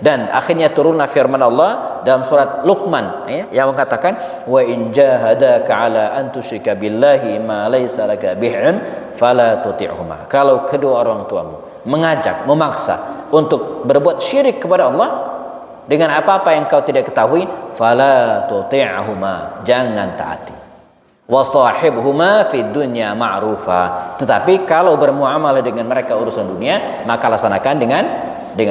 Dan akhirnya turunlah firman Allah dalam surat Luqman yang mengatakan, wa in jahadaka ala an tusyrika billahi ma laysa laka bi'ilm fala tuti'huma. Kalau kedua orang tuamu mengajak, memaksa untuk berbuat syirik kepada Allah dengan apa-apa yang kau tidak ketahui, fala tuti'huma, jangan taati. Wa sahibhuma fid dunya ma'rufa. Tetapi kalau bermuamalah dengan mereka urusan dunia, maka laksanakan dengan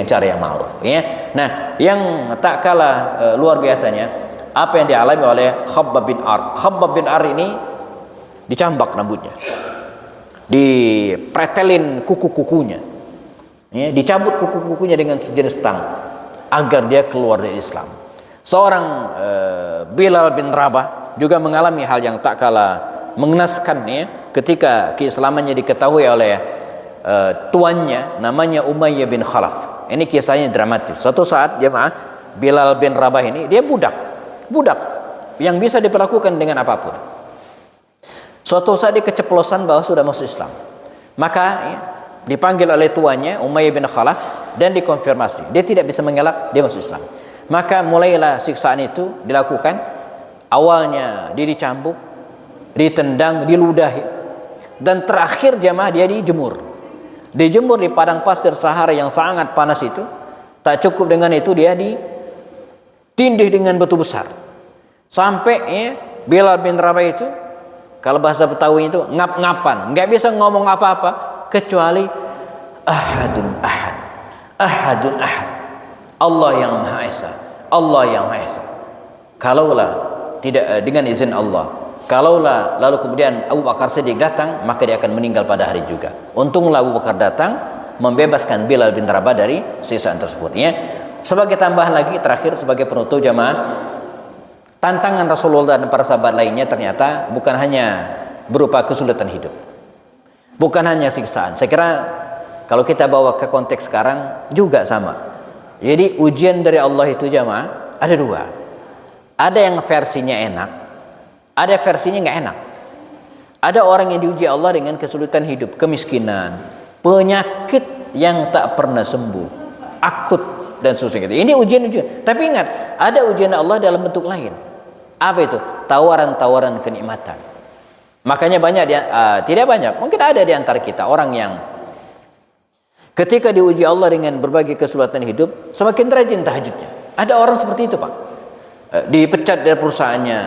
cara yang ma'ruf ya. Nah, yang tak kalah luar biasanya apa yang dialami oleh Khabbab bin Ar. Khabbab bin Ar ini dicambak rambutnya, dipretelin kuku-kukunya, dicabut kuku-kukunya dengan sejenis tang agar dia keluar dari Islam. Seorang Bilal bin Rabah juga mengalami hal yang tak kalah mengenaskan ketika keislamannya diketahui oleh tuannya namanya Umayyah bin Khalaf. Ini kisahnya dramatis. Suatu saat jemaah, Bilal bin Rabah ini dia budak yang bisa diperlakukan dengan apapun. Suatu saat dia keceplosan bahwa sudah masuk Islam, maka dipanggil oleh tuannya Umayyah bin Khalaf dan dikonfirmasi dia tidak bisa mengelak, dia masuk Islam. Maka mulailah siksaan itu dilakukan. Awalnya dia dicambuk, ditendang, diludahi, Dan terakhir jamaah dia dijemur di padang pasir Sahara yang sangat panas itu. Tak cukup dengan itu, dia ditindih dengan batu besar sampai Bilal bin Rabah itu, kalau bahasa Betawi itu ngap-ngapan, nggak bisa ngomong apa-apa kecuali ahadun ahad, ahadun ahad, Allah yang Maha Esa, Allah yang Maha Esa. Kalaulah tidak dengan izin Allah, kalaulah lalu kemudian Abu Bakar Siddiq datang, maka dia akan meninggal pada hari juga. Untunglah Abu Bakar datang membebaskan Bilal bin Rabah dari siksaan tersebut. Sebagai tambahan lagi terakhir sebagai penutup jamaah, tantangan Rasulullah dan para sahabat lainnya ternyata bukan hanya berupa kesulitan hidup, bukan hanya siksaan. Saya kira kalau kita bawa ke konteks sekarang juga sama. Jadi ujian dari Allah itu jamaah ada dua. Ada yang versinya enak, ada versinya nggak enak. Ada orang yang diuji Allah dengan kesulitan hidup, kemiskinan, penyakit yang tak pernah sembuh, akut dan seterusnya. Ini ujian-ujian. Tapi ingat, ada ujian Allah dalam bentuk lain. Apa itu? Tawaran-tawaran kenikmatan. Makanya banyak tidak banyak, mungkin ada di antara kita orang yang ketika diuji Allah dengan berbagai kesulitan hidup semakin rajin tahajudnya. Ada orang seperti itu, Pak. Dipecat dari perusahaannya,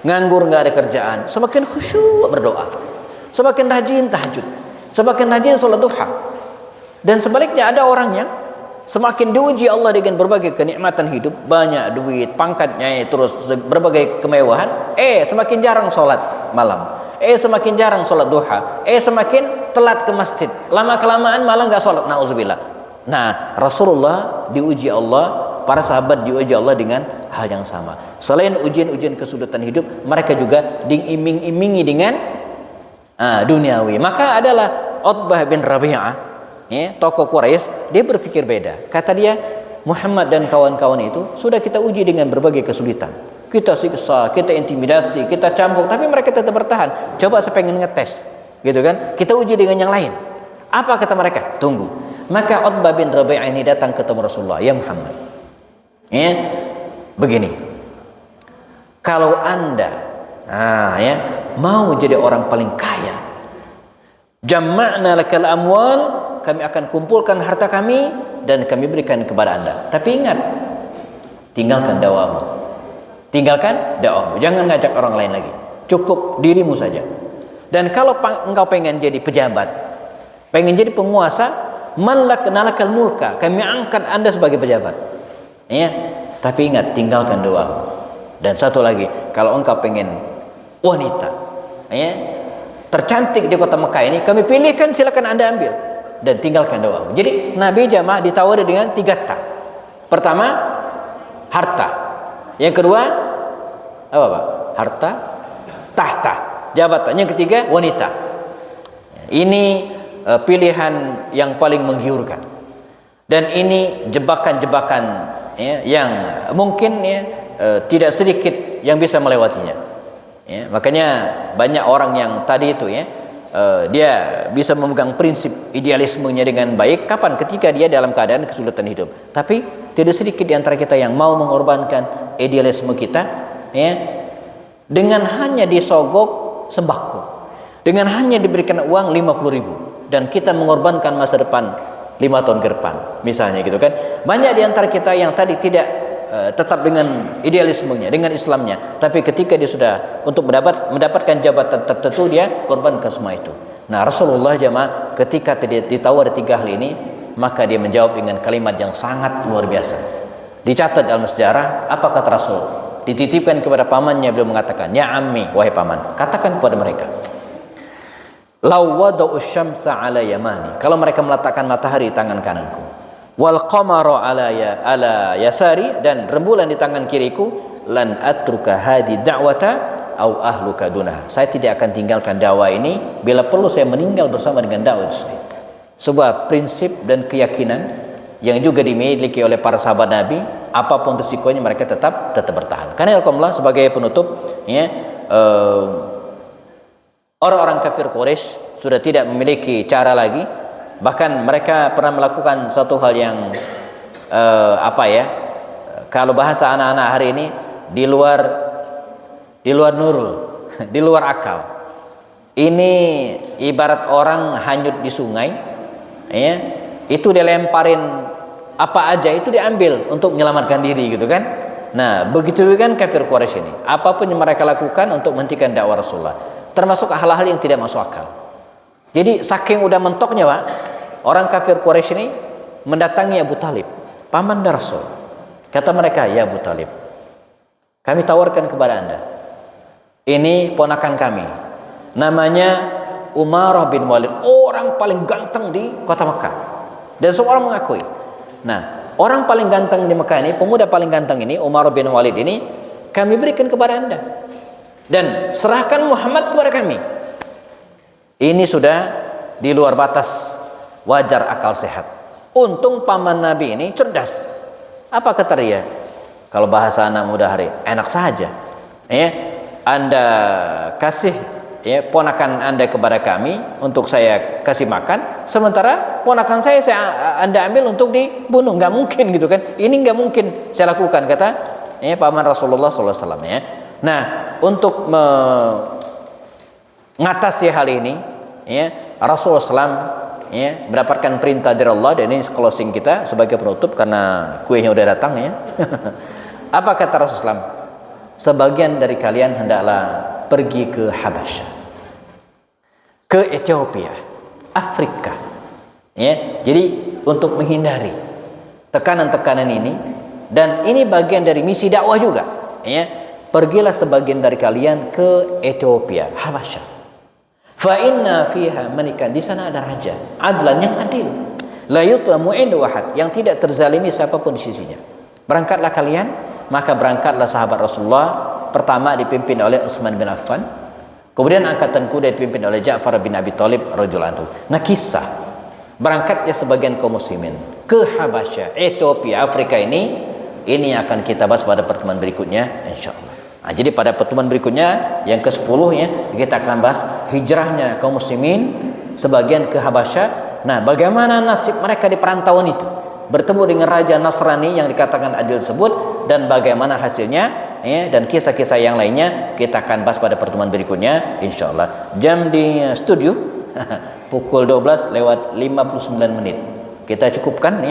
nganggur, nggak ada kerjaan, semakin khusyuk berdoa, semakin rajin tahajud, semakin rajin sholat duha. Dan sebaliknya ada orang yang semakin diuji Allah dengan berbagai kenikmatan hidup, banyak duit, pangkatnya, terus berbagai kemewahan, semakin jarang sholat malam, semakin jarang sholat duha, semakin telat ke masjid, lama kelamaan malah nggak sholat, na'udzubillah. Nah, Rasulullah diuji Allah, para sahabat diuji Allah dengan hal yang sama. Selain ujian-ujian kesulitan hidup, mereka juga diiming-imingi dengan duniawi. Maka adalah Utbah bin Rabi'ah, tokoh Quraisy, dia berpikir beda. Kata dia, Muhammad dan kawan-kawan itu sudah kita uji dengan berbagai kesulitan, kita siksa, kita intimidasi, kita cambuk, tapi mereka tetap bertahan. Coba saya pengen ngetes, gitu kan? Kita uji dengan yang lain. Apa kata mereka? Tunggu. Maka Utbah bin Rabi'ah ini datang ketemu Rasulullah. Ya Muhammad, begini, kalau anda mau jadi orang paling kaya, jama'na lakal amwal, kami akan kumpulkan harta kami dan kami berikan kepada anda. Tapi ingat, tinggalkan dakwamu, jangan ngajak orang lain lagi, cukup dirimu saja. Dan kalau engkau pengen jadi pejabat, pengen jadi penguasa, nalakal mulka, kami angkat anda sebagai pejabat. Tapi ingat, tinggalkan doamu. Dan satu lagi, kalau engkau pengen wanita tercantik di kota Mekah ini, kami pilihkan, silakan anda ambil, dan tinggalkan doamu. Jadi Nabi jamaah ditawari dengan 3 tak. Pertama, harta. Yang kedua, apa Pak? Harta, tahta, jabatan. Yang ketiga, wanita. Ini pilihan yang paling menggiurkan. Dan ini jebakan-jebakan yang mungkin tidak sedikit yang bisa melewatinya. Makanya banyak orang yang tadi itu dia bisa memegang prinsip idealismenya dengan baik. Kapan? Ketika dia dalam keadaan kesulitan hidup. Tapi tidak sedikit di antara kita yang mau mengorbankan idealisme kita dengan hanya disogok sembako, dengan hanya diberikan uang 50.000, dan kita mengorbankan masa depan 5 tahun ke depan, misalnya gitu kan. Banyak di antara kita yang tadi tidak tetap dengan idealismenya, dengan Islamnya, tapi ketika dia sudah untuk mendapatkan jabatan tertentu, dia korbankan semua itu. Nah, Rasulullah jamaah ketika ditawar 3 hal ini, maka dia menjawab dengan kalimat yang sangat luar biasa. Dicatat dalam sejarah, apa kata Rasul? Dititipkan kepada pamannya, beliau mengatakan, "Ya ammi, wahai paman, katakan kepada mereka, law wada'u syamsa ala yamani, kalau mereka meletakkan matahari di tangan kananku, wal qamara ala yasari, dan rembulan di tangan kiriku, lan atruka hadi da'wata au ahluka dunah, saya tidak akan tinggalkan dakwah ini, bila perlu saya meninggal bersama dengan dakwah itu sendiri." Sebuah prinsip dan keyakinan yang juga dimiliki oleh para sahabat Nabi, apapun risikonya mereka tetap bertahan. Karena alhamdulillah, sebagai penutup orang-orang kafir Quraisy sudah tidak memiliki cara lagi. Bahkan mereka pernah melakukan satu hal yang kalau bahasa anak-anak hari ini, di luar nurul, di luar akal. Ini ibarat orang hanyut di sungai, ya, itu dilemparin apa aja itu diambil untuk menyelamatkan diri gitu kan. Nah, begitu juga kan kafir Quraisy ini. Apapun yang mereka lakukan untuk menghentikan dakwah Rasulullah, termasuk hal-hal yang tidak masuk akal. Jadi saking udah mentoknya, Pak, orang kafir Quraisy ini mendatangi Abu Talib, paman Rasul. Kata mereka, "Ya Abu Talib, kami tawarkan kepada Anda. Ini ponakan kami. Namanya Umarah bin Walid, orang paling ganteng di kota Mekah. Dan semua orang mengakui. Nah, orang paling ganteng di Mekah ini, pemuda paling ganteng ini, Umarah bin Walid ini, kami berikan kepada Anda. Dan serahkan Muhammad kepada kami." Ini sudah di luar batas wajar akal sehat. Untung paman Nabi ini cerdas. Apa kata dia? Kalau bahasa anak muda hari, enak saja. Anda kasih ponakan Anda kepada kami untuk saya kasih makan, sementara ponakan saya Anda ambil untuk dibunuh. Nggak mungkin gitu kan? Ini nggak mungkin saya lakukan, kata paman Rasulullah SAW. Nah, untuk mengatasi hal ini, Rasulullah SAW mendapatkan perintah dari Allah, dan ini closing kita sebagai penutup karena kuenya udah datang ya. Apa kata Rasulullah SAW? Sebagian dari kalian hendaklah pergi ke Habasyah, ke Ethiopia, Afrika, jadi untuk menghindari tekanan-tekanan ini, dan ini bagian dari misi dakwah juga, pergilah sebagian dari kalian ke Ethiopia, Habasyah. Fa inna fiha manikan, di sana ada raja adlan yang adil, la yutlamu indu ahad, yang tidak terzalimi siapapun di sisinya. Berangkatlah kalian. Maka berangkatlah sahabat Rasulullah. Pertama dipimpin oleh Utsman bin Affan, kemudian angkatan kuda dipimpin oleh Ja'far bin Abi Thalib radhiyallahu anhu. Nah, kisah berangkatnya sebagian kaum muslimin ke Habasyah, Ethiopia, Afrika ini akan kita bahas pada pertemuan berikutnya insyaallah. Nah, jadi pada pertemuan berikutnya yang ke-10 kita akan bahas hijrahnya kaum muslimin sebagian ke Habasyah. Nah, bagaimana nasib mereka di perantauan itu, bertemu dengan raja Nasrani yang dikatakan adil tersebut, dan bagaimana hasilnya, dan kisah-kisah yang lainnya kita akan bahas pada pertemuan berikutnya insyaallah. Jam di studio pukul 12:59. Kita cukupkan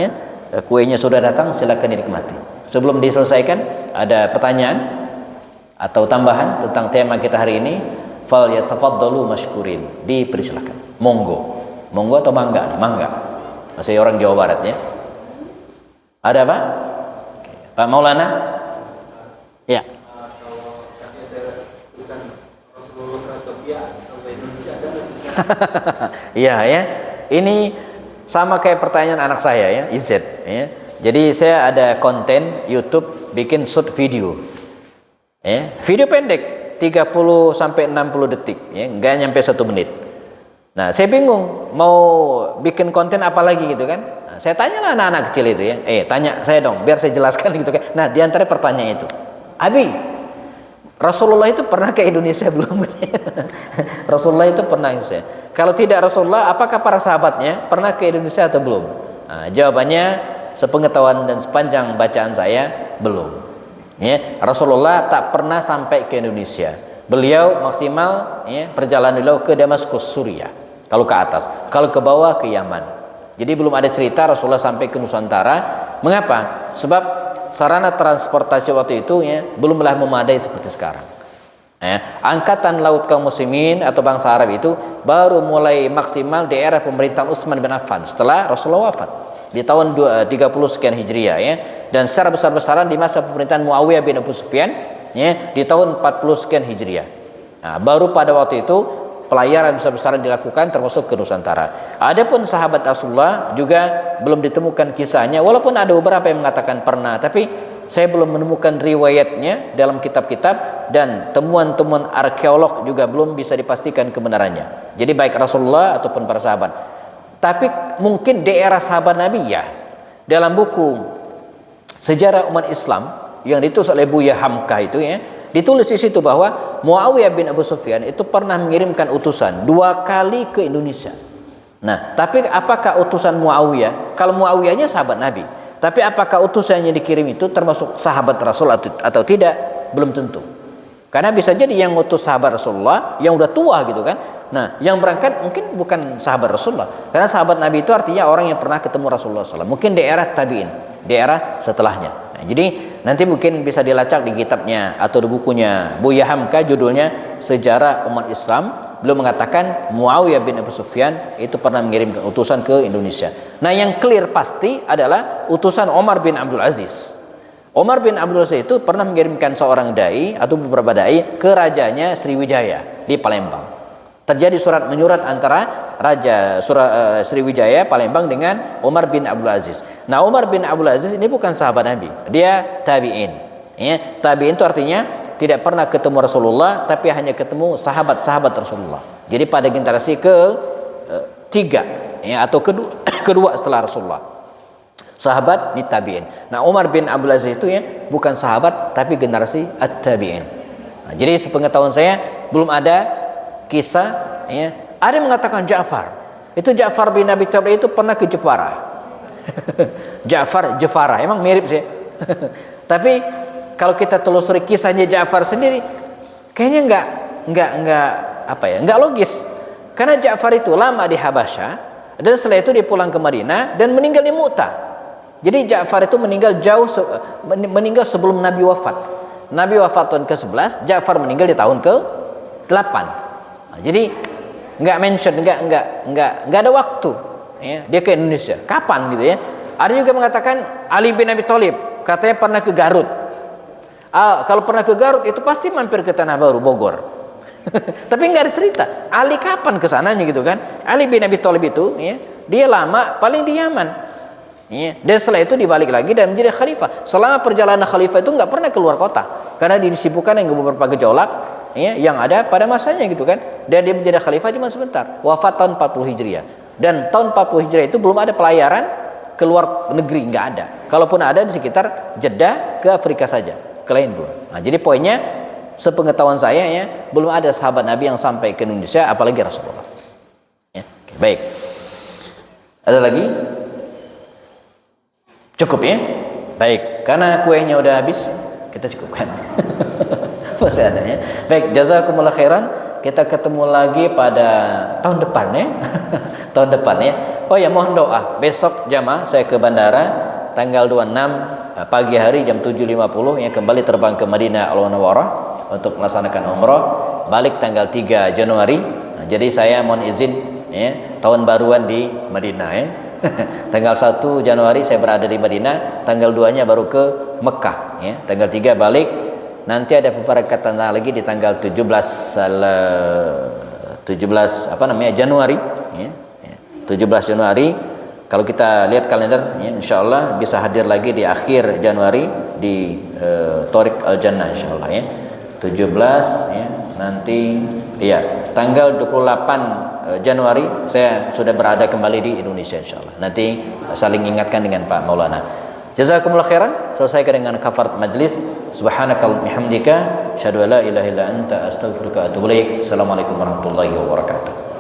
kuenya sudah datang, silakan dinikmati. Sebelum diselesaikan, ada pertanyaan atau tambahan tentang tema kita hari ini, fal yatafaddalu mashkurin, dipersilakan. Monggo atau mangga? Mangga. Masih orang Jawa Barat ya. Ada Pak? Pak Maulana? Ya. Iya ya. Ini sama kayak pertanyaan anak saya ya, Izz ya. Jadi saya ada konten YouTube bikin shoot video. Video pendek 30 sampai 60 detik enggak nyampe 1 menit. Nah, saya bingung mau bikin konten apa lagi gitu kan. Saya tanyalah anak-anak kecil itu tanya saya dong biar saya jelaskan gitu kan. Nah, di antara pertanyaan itu, Abi, Rasulullah itu pernah ke Indonesia belum? Rasulullah itu pernah ke Indonesia. Kalau tidak Rasulullah, apakah para sahabatnya pernah ke Indonesia atau belum? Nah, jawabannya sepengetahuan dan sepanjang bacaan saya belum. Rasulullah tak pernah sampai ke Indonesia. Beliau maksimal perjalanan beliau ke Damaskus, Suriah. Kalau ke atas, kalau ke bawah ke Yaman. Jadi belum ada cerita Rasulullah sampai ke Nusantara. Mengapa? Sebab sarana transportasi waktu itu belumlah memadai seperti sekarang. Angkatan laut kaum muslimin atau bangsa Arab itu baru mulai maksimal di era pemerintahan Utsman bin Affan setelah Rasulullah wafat di tahun 30 sekian Hijriah dan secara besar-besaran di masa pemerintahan Muawiyah bin Abu Sufyan di tahun 40 sekian Hijriah. Nah, baru pada waktu itu pelayaran besar-besaran dilakukan termasuk ke Nusantara. Adapun sahabat Rasulullah juga belum ditemukan kisahnya, walaupun ada beberapa yang mengatakan pernah, tapi saya belum menemukan riwayatnya dalam kitab-kitab, dan temuan-temuan arkeolog juga belum bisa dipastikan kebenarannya. Jadi baik Rasulullah ataupun para sahabat. Tapi mungkin di era sahabat Nabi ya. Dalam buku Sejarah Umat Islam yang ditulis oleh Buya Hamka itu ditulis di situ bahwa Muawiyah bin Abu Sufyan itu pernah mengirimkan utusan 2 kali ke Indonesia. Nah, tapi apakah utusan Muawiyah, kalau Muawiyahnya sahabat Nabi, tapi apakah utusan yang dikirim itu termasuk sahabat Rasul atau tidak? Belum tentu. Karena bisa jadi yang utus sahabat Rasulullah yang udah tua gitu kan, Nah, yang berangkat mungkin bukan sahabat Rasulullah, karena sahabat Nabi itu artinya orang yang pernah ketemu Rasulullah SAW. Mungkin di era tabi'in, di era setelahnya. Nah, jadi nanti mungkin bisa dilacak di kitabnya atau di bukunya Buya Hamka, judulnya Sejarah Umat Islam. Beliau mengatakan Muawiyah bin Abu Sufyan itu pernah mengirimkan utusan ke Indonesia. Nah, yang clear pasti adalah utusan Omar bin Abdul Aziz. Omar bin Abdul Aziz itu pernah mengirimkan seorang dai atau beberapa dai ke rajanya Sriwijaya di Palembang. Terjadi surat menyurat antara Raja Sriwijaya Palembang dengan Umar bin Abdul Aziz. Nah, Umar bin Abdul Aziz ini bukan sahabat Nabi, dia tabi'in. Ya, tabi'in itu artinya tidak pernah ketemu Rasulullah, tapi hanya ketemu sahabat-sahabat Rasulullah. Jadi pada generasi ketiga, ya, atau kedua setelah Rasulullah. Sahabat di tabi'in. Nah, Umar bin Abdul Aziz itu ya bukan sahabat, tapi generasi at-tabi'in. Nah, jadi sepengetahuan saya belum ada kisah, ya. Ada yang mengatakan Ja'far. Itu Ja'far bin Abi Thalib itu pernah ke Jepara. Jafar, emang mirip sih. Tapi kalau kita telusuri kisahnya Ja'far sendiri, kayaknya enggak logis. Karena Ja'far itu lama di Habasyah dan setelah itu dia pulang ke Madinah dan meninggal di Mu'tah. Jadi Ja'far itu meninggal sebelum Nabi wafat. Nabi wafat tahun ke-11, Ja'far meninggal di tahun ke-8. Nah, jadi nggak mention, nggak ada waktu, ya, dia ke Indonesia. Kapan gitu ya? Ada juga mengatakan Ali bin Abi Thalib katanya pernah ke Garut. Kalau pernah ke Garut itu pasti mampir ke Tanah Baru, Bogor. Tapi nggak ada cerita Ali kapan kesananya gitu kan? Ali bin Abi Thalib itu, ya, dia lama paling di Yaman. Ya, dan setelah itu dibalik lagi dan menjadi khalifah. Selama perjalanan khalifah itu nggak pernah keluar kota karena disibukkan dengan beberapa gejolak, ya, yang ada pada masanya gitu kan. Dan dia menjadi khalifah cuma sebentar. Wafat tahun 40 Hijriah. Dan tahun 40 Hijriah itu belum ada pelayaran keluar negeri, nggak ada. Kalaupun ada di sekitar Jeddah ke Afrika saja, ke lain belum. Nah, jadi poinnya sepengetahuan saya, ya, belum ada sahabat Nabi yang sampai ke Indonesia apalagi Rasulullah. Ya, oke, baik. Ada lagi? Cukup ya? Baik, karena kuenya udah habis, kita cukupkan. Masih ada ya. Baik, jazakumullah khairan. Kita ketemu lagi pada tahun depan ya. Tahun depan ya. Oh ya, mohon doa. Besok jamaah saya ke bandara tanggal 26 pagi hari jam 7.50 ya, kembali terbang ke Madinah Al-Munawwarah untuk melaksanakan umrah. Balik tanggal 3 Januari. Nah, jadi saya mohon izin ya, tahun baruan di Madinah ya. Tanggal 1 Januari saya berada di Madinah, tanggal 2-nya baru ke Mekah ya. Tanggal 3 balik. Nanti ada pemberangkatan lagi di tanggal 17 Januari ya. 17 Januari. Kalau kita lihat kalender ya, insyaallah bisa hadir lagi di akhir Januari di Thoriq Al-Jannah insyaallah ya. 17 ya, nanti iya tanggal 28 Januari saya sudah berada kembali di Indonesia insyaallah. Nanti saling ingatkan dengan Pak Maulana. Jazakumullah khairan. Selesaikan dengan kafarat majlis. Subhanakallahumma bihamdika asyhadu an la ilaha illa anta astaghfiruka wa atubu ilaik. Assalamualaikum warahmatullahi wabarakatuh.